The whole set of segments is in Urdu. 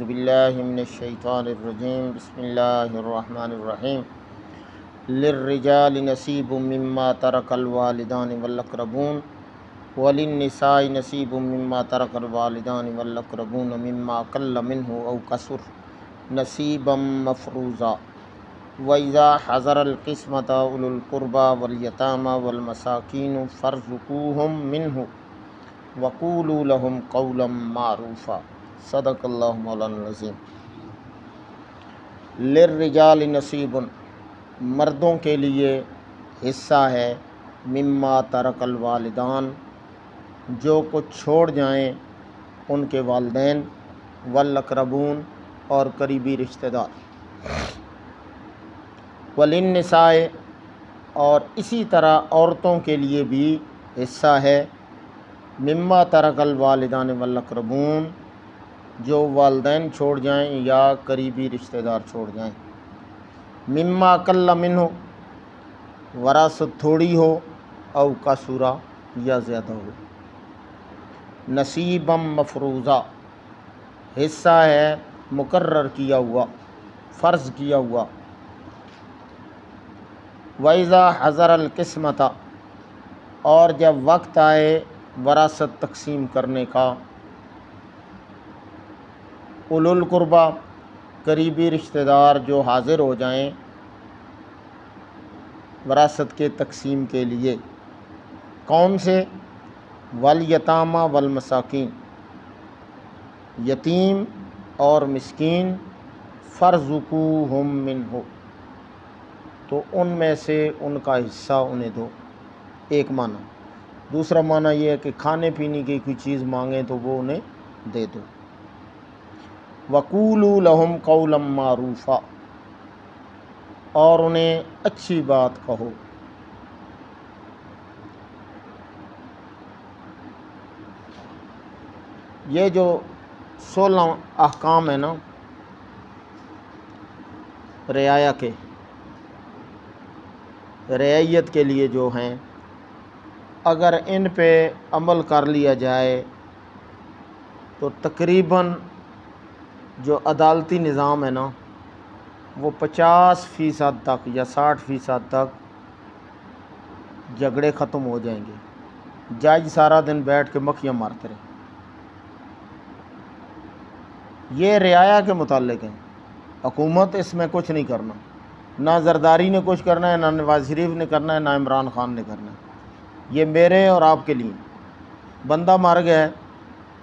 باللہ من الشیطان الرجیم بسم اللہ الرحمن الرحیم للرجال نصیب مما ترک الوالدان والاقربون وللنساء نصیب مما ترک الوالدان والاقربون مما قل منہ او کثر نصیبا مفروضا وَإِذَا حَضَرَ الْقِسْمَةَ أُولُو الْقُرْبَى وَالْيَتَامَى وَالْمَسَاكِينُ فَارْزُقُوهُم مِّنْهُ وَقُولُوا لَهُمْ قَوْلًا مَّعْرُوفًا صدق اللہ مولانا العظیم۔ للرجال نصیب، مردوں کے لیے حصہ ہے، مما ترک الوالدان، جو کچھ چھوڑ جائیں ان کے والدین، والاقربون اور قریبی رشتہ دار، وللنساء اور اسی طرح عورتوں کے لیے بھی حصہ ہے، مما ترک الوالدان والاقربون، جو والدین چھوڑ جائیں یا قریبی رشتہ دار چھوڑ جائیں، مما قل منہ، وراثت تھوڑی ہو، او کثورا یا زیادہ ہو، نصیبا مفروضا، حصہ ہے مقرر کیا ہوا، فرض کیا ہوا، وَإِذَا حَضَرَ الْقِسْمَةَ، اور جب وقت آئے وراثت تقسیم کرنے کا، اولو القربہ، قریبی رشتہ دار جو حاضر ہو جائیں وراثت کے تقسیم کے لیے، کون سے؟ والیتامى والمساکین، یتیم اور مسکین، فارزقوہم منہ، تو ان میں سے ان کا حصہ انہیں دو، ایک معنی۔ دوسرا معنی یہ ہے کہ کھانے پینے کی کوئی چیز مانگیں تو وہ انہیں دے دو۔ وَقُولُوا لَهُمْ قَوْلًا مَّعْرُوفًا، اور انہیں اچھی بات کہو۔ یہ جو 16 احکام ہیں نا رعایا کے، رعیت کے لیے جو ہیں، اگر ان پہ عمل کر لیا جائے تو تقریباً جو عدالتی نظام ہے نا وہ 50% تک یا 60% تک جھگڑے ختم ہو جائیں گے۔ جج سارا دن بیٹھ کے مکھیاں مارتے رہے۔ یہ رعایا کے متعلق ہیں، حکومت اس میں کچھ نہیں کرنا، نہ زرداری نے کچھ کرنا ہے، نہ نواز شریف نے کرنا ہے، نہ عمران خان نے کرنا ہے۔ یہ میرے اور آپ کے لیے، بندہ مر گیا ہے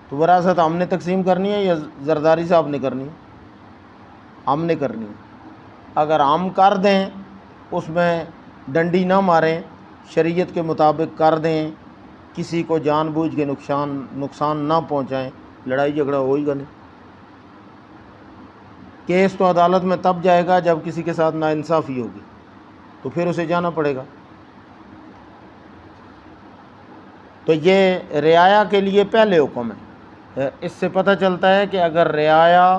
تو وراثت ہم نے تقسیم کرنی ہے یا زرداری صاحب نے کرنی ہے؟ ہم نے کرنی ہے۔ اگر ہم کر دیں، اس میں ڈنڈی نہ ماریں، شریعت کے مطابق کر دیں، کسی کو جان بوجھ کے نقصان نہ پہنچائیں، لڑائی جھگڑا ہوئے گا نہیں۔ کیس تو عدالت میں تب جائے گا جب کسی کے ساتھ ناانصافی ہوگی، تو پھر اسے جانا پڑے گا۔ تو یہ رعایا کے لیے پہلے حکم ہے۔ اس سے پتہ چلتا ہے کہ اگر رعایا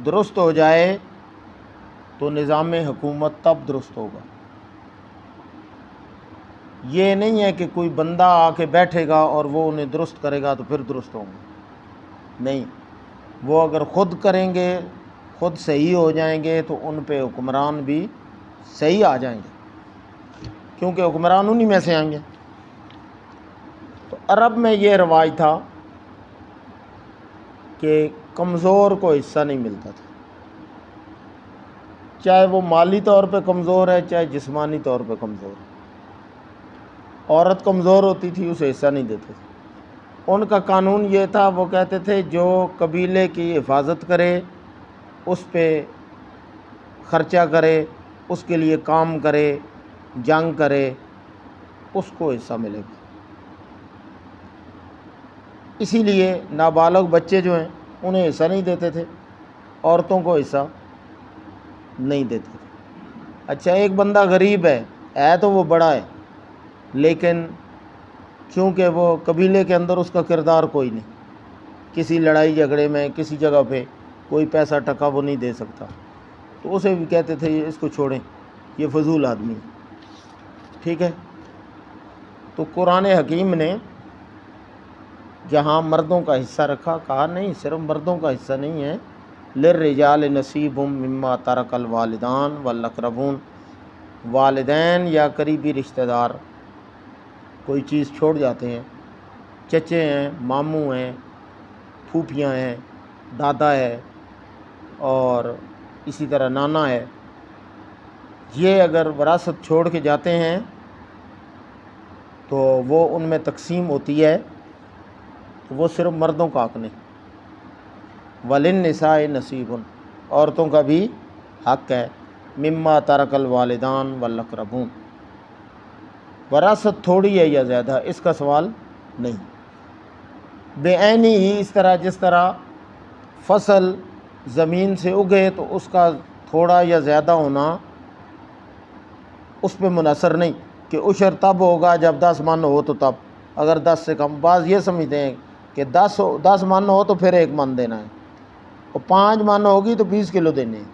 درست ہو جائے تو نظام حکومت تب درست ہوگا۔ یہ نہیں ہے کہ کوئی بندہ آ کے بیٹھے گا اور وہ انہیں درست کرے گا تو پھر درست ہوں گے، نہیں، وہ اگر خود کریں گے، خود صحیح ہو جائیں گے تو ان پہ حکمران بھی صحیح آ جائیں گے، کیونکہ حکمران انہی میں سے آئیں گے۔ تو عرب میں یہ رواج تھا کہ کمزور کو حصہ نہیں ملتا تھا، چاہے وہ مالی طور پہ کمزور ہے، چاہے جسمانی طور پہ کمزور ہے۔ عورت کمزور ہوتی تھی، اسے حصہ نہیں دیتے تھے۔ ان کا قانون یہ تھا، وہ کہتے تھے جو قبیلے کی حفاظت کرے، اس پہ خرچہ کرے، اس کے لیے کام کرے، جنگ کرے، اس کو حصہ ملے گا۔ اسی لیے نابالغ بچے جو ہیں انہیں حصہ نہیں دیتے تھے، عورتوں کو حصہ نہیں دیتے تھے۔ اچھا، ایک بندہ غریب ہے تو وہ بڑا ہے، لیکن چونکہ وہ قبیلے کے اندر اس کا کردار کوئی نہیں، کسی لڑائی جھگڑے میں کسی جگہ پہ کوئی پیسہ ٹکا وہ نہیں دے سکتا، تو اسے بھی کہتے تھے اس کو چھوڑیں، یہ فضول آدمی ہے۔ ٹھیک ہے، تو قرآن حکیم نے جہاں مردوں کا حصہ رکھا، کہا نہیں صرف مردوں کا حصہ نہیں ہے، للرجال نصیب مما ترک الوالدان والاقربون، والدین یا قریبی رشتہ دار کوئی چیز چھوڑ جاتے ہیں، چچے ہیں، ماموں ہیں، پھوپھیاں ہیں، دادا ہے اور اسی طرح نانا ہے، یہ اگر وراثت چھوڑ کے جاتے ہیں تو وہ ان میں تقسیم ہوتی ہے، تو وہ صرف مردوں کا حق نہیں۔ وَلِلنِّسَاءِ نَصِیبٌ، عورتوں کا بھی حق ہے، مما ترک الوالدان والاقربون۔ وراثت تھوڑی ہے یا زیادہ، اس کا سوال نہیں۔ بے عینی ہی، اس طرح جس طرح فصل زمین سے اگے تو اس کا تھوڑا یا زیادہ ہونا اس پہ منحصر نہیں کہ عشر تب ہوگا جب 10 من ہو تو تب، اگر 10 سے کم، بعض یہ سمجھتے ہیں کہ 10 من ہو تو پھر 1 من دینا ہے، اور 5 من ہوگی تو 20 کلو دینے ہیں،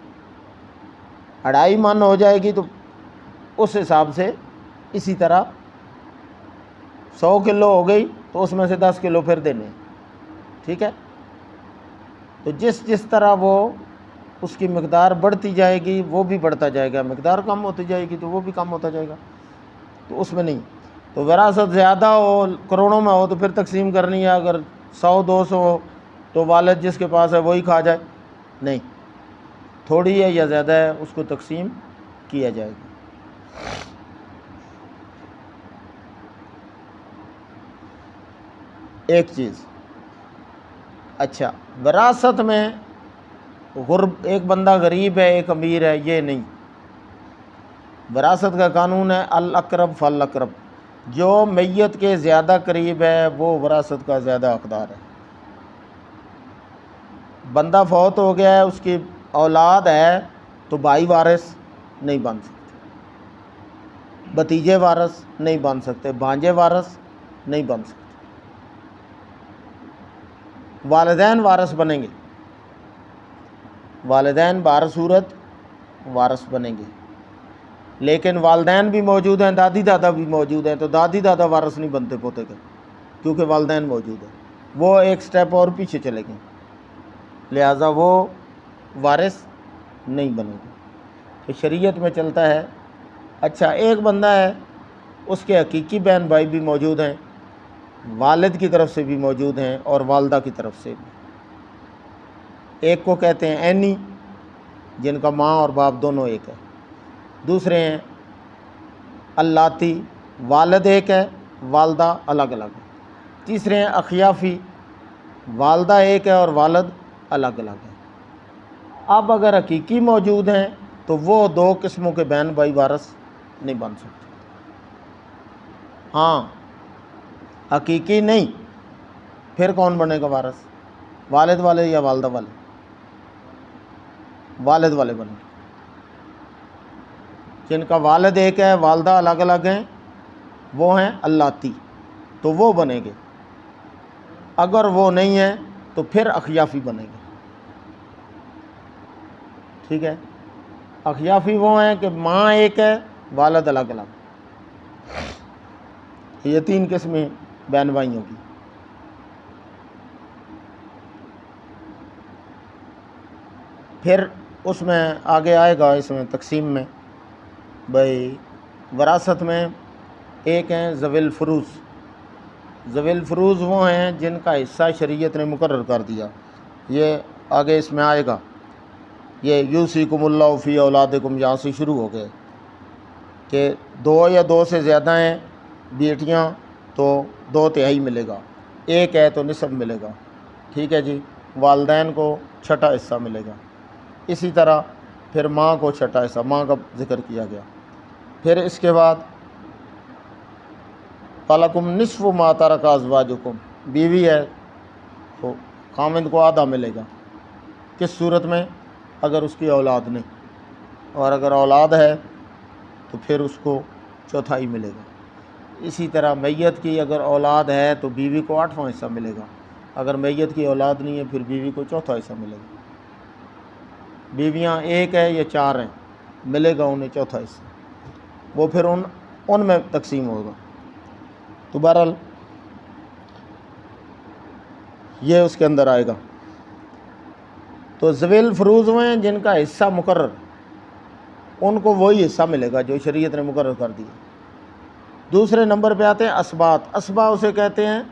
2.5 من ہو جائے گی تو اس حساب سے، اسی طرح 100 کلو ہو گئی تو اس میں سے 10 کلو پھر دینے ہیں، ٹھیک ہے۔ تو جس طرح وہ اس کی مقدار بڑھتی جائے گی وہ بھی بڑھتا جائے گا، مقدار کم ہوتی جائے گی تو وہ بھی کم ہوتا جائے گا، تو اس میں نہیں۔ تو وراثت زیادہ ہو، کروڑوں میں ہو تو پھر تقسیم کرنی ہے، اگر 100-200 ہو تو والد جس کے پاس ہے وہی کھا جائے، نہیں، تھوڑی ہے یا زیادہ ہے اس کو تقسیم کیا جائے گا۔ ایک چیز، اچھا، وراثت میں ایک بندہ غریب ہے ایک امیر ہے، یہ نہیں۔ وراثت کا قانون ہے الاقرب فالاقرب، جو میت کے زیادہ قریب ہے وہ وراثت کا زیادہ حقدار ہے۔ بندہ فوت ہو گیا ہے، اس کی اولاد ہے تو بھائی وارث نہیں بن سکتے، بھتیجے وارث نہیں بن سکتے، بھانجے وارث نہیں بن سکتے، والدین وارث بنیں گے، والدین بہر صورت وارث بنیں گے، لیکن والدین بھی موجود ہیں، دادی دادا بھی موجود ہیں، تو دادی دادا وارث نہیں بنتے پوتے کے، کیونکہ والدین موجود ہیں، وہ ایک سٹیپ اور پیچھے چلے گئے، لہٰذا وہ وارث نہیں بنے گے۔ تو شریعت میں چلتا ہے، اچھا ایک بندہ ہے، اس کے حقیقی بہن بھائی بھی موجود ہیں، والد کی طرف سے بھی موجود ہیں اور والدہ کی طرف سے بھی۔ ایک کو کہتے ہیں عینی، جن کا ماں اور باپ دونوں ایک ہے، دوسرے ہیں اللاتی، والد ایک ہے، والدہ الگ الگ ہے، تیسرے ہیں اخیافی، والدہ ایک ہے اور والد الگ الگ ہے۔ اب اگر حقیقی موجود ہیں تو وہ 2 قسموں کے بہن بھائی وارث نہیں بن سکتے۔ ہاں حقیقی نہیں، پھر کون بنے گا وارث؟ والد والے یا والدہ والے؟ والد والے بنے گے۔ جن کا والد ایک ہے، والدہ الگ الگ ہیں، وہ ہیں اللاتی، تو وہ بنے گے۔ اگر وہ نہیں ہیں تو پھر اخیافی بنے گے، ٹھیک ہے۔ اخیافی وہ ہیں کہ ماں ایک ہے، والد الگ الگ، یہ 3 قسمیں بہن بھائیوں کی۔ پھر اس میں آگے آئے گا، اس میں تقسیم میں بھائی وراثت میں ایک ہیں ذوی الفروض۔ ذوی الفروض وہ ہیں جن کا حصہ شریعت نے مقرر کر دیا، یہ آگے اس میں آئے گا، یہ یوصیکم اللہ فی اولادکم یہاں سے شروع ہو گئے کہ 2 یا 2 سے زیادہ ہیں بیٹیاں تو 2/3 ملے گا، ایک ہے تو نصف ملے گا، ٹھیک ہے جی۔ والدین کو 6واں حصہ ملے گا، اسی طرح پھر ماں کو 6واں حصہ، ماں کا ذکر کیا گیا۔ پھر اس کے بعد فَلَكُمْ نِصْفُ مَا تَرَكَ أَزْوَاجُكُمْ، بیوی ہے تو خاوند کو آدھا ملے گا، کس صورت میں؟ اگر اس کی اولاد نہیں، اور اگر اولاد ہے تو پھر اس کو 1/4 ملے گا۔ اسی طرح میت کی اگر اولاد ہے تو بیوی کو 8واں حصہ ملے گا، اگر میت کی اولاد نہیں ہے پھر بیوی کو 4واں حصہ ملے گا۔ بیویاں 1 ہے یا 4 ہیں، ملے گا انہیں 4واں حصہ، وہ پھر ان میں تقسیم ہوگا۔ تو بہرحال یہ اس کے اندر آئے گا۔ تو ذویل فروض ہوئے ہیں جن کا حصہ مقرر، ان کو وہی حصہ ملے گا جو شریعت نے مقرر کر دیا۔ دوسرے نمبر پہ آتے ہیں اسبات۔ اسبا اسے کہتے ہیں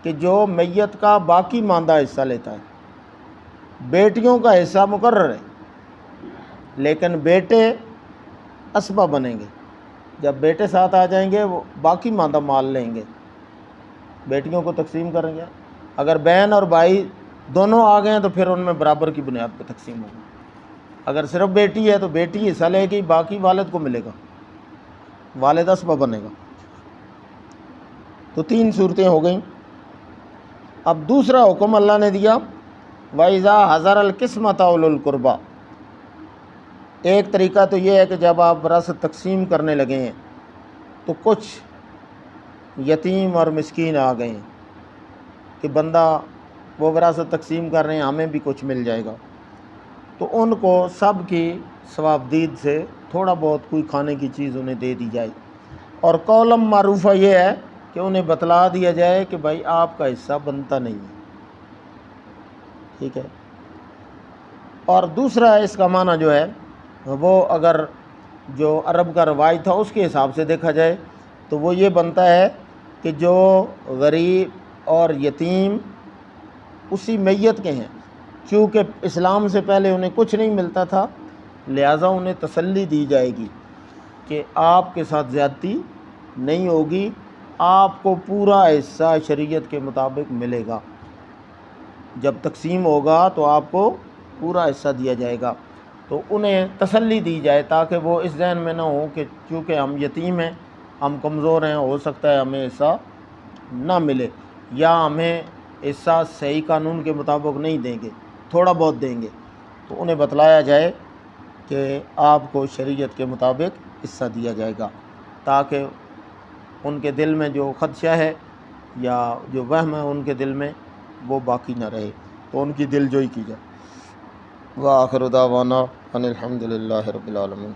کہ جو میت کا باقی ماندہ حصہ لیتا ہے۔ بیٹیوں کا حصہ مقرر ہے، لیکن بیٹے اسبا بنیں گے۔ جب بیٹے ساتھ آ جائیں گے وہ باقی ماندہ مال لیں گے، بیٹیوں کو تقسیم کریں گے۔ اگر بہن اور بھائی دونوں آ گئے ہیں تو پھر ان میں برابر کی بنیاد پہ تقسیم ہوگی۔ اگر صرف بیٹی ہے تو بیٹی حصہ لے گی، باقی والد کو ملے گا، والد اسبا بنے گا۔ تو 3 صورتیں ہو گئیں۔ اب دوسرا حکم اللہ نے دیا، وَإِذَا حَضَرَ الْقِسْمَةَ أُولُو الْقُرْبَى۔ ایک طریقہ تو یہ ہے کہ جب آپ وراثت تقسیم کرنے لگے ہیں تو کچھ یتیم اور مسکین آ گئے ہیں کہ بندہ وہ وراثت تقسیم کر رہے ہیں، ہمیں بھی کچھ مل جائے گا، تو ان کو سب کی ثوابدید سے تھوڑا بہت کوئی کھانے کی چیز انہیں دے دی جائے۔ اور قولم معروفہ یہ ہے کہ انہیں بتلا دیا جائے کہ بھائی آپ کا حصہ بنتا نہیں ہے، ٹھیک ہے۔ اور دوسرا اس کا معنی جو ہے وہ اگر جو عرب کا روایت تھا اس کے حساب سے دیکھا جائے تو وہ یہ بنتا ہے کہ جو غریب اور یتیم اسی میت کے ہیں، چونکہ اسلام سے پہلے انہیں کچھ نہیں ملتا تھا، لہٰذا انہیں تسلی دی جائے گی کہ آپ کے ساتھ زیادتی نہیں ہوگی، آپ کو پورا حصہ شریعت کے مطابق ملے گا۔ جب تقسیم ہوگا تو آپ کو پورا حصہ دیا جائے گا، تو انہیں تسلی دی جائے تاکہ وہ اس ذہن میں نہ ہو کہ چونکہ ہم یتیم ہیں، ہم کمزور ہیں، ہو سکتا ہے ہمیں حصہ نہ ملے، یا ہمیں حصہ صحیح قانون کے مطابق نہیں دیں گے، تھوڑا بہت دیں گے۔ تو انہیں بتلایا جائے کہ آپ کو شریعت کے مطابق حصہ دیا جائے گا، تاکہ ان کے دل میں جو خدشہ ہے یا جو وہم ہے ان کے دل میں وہ باقی نہ رہے، تو ان کی دل جوئی کی جائے۔ وآخر دعوانا ان الحمد للہ رب العالمین۔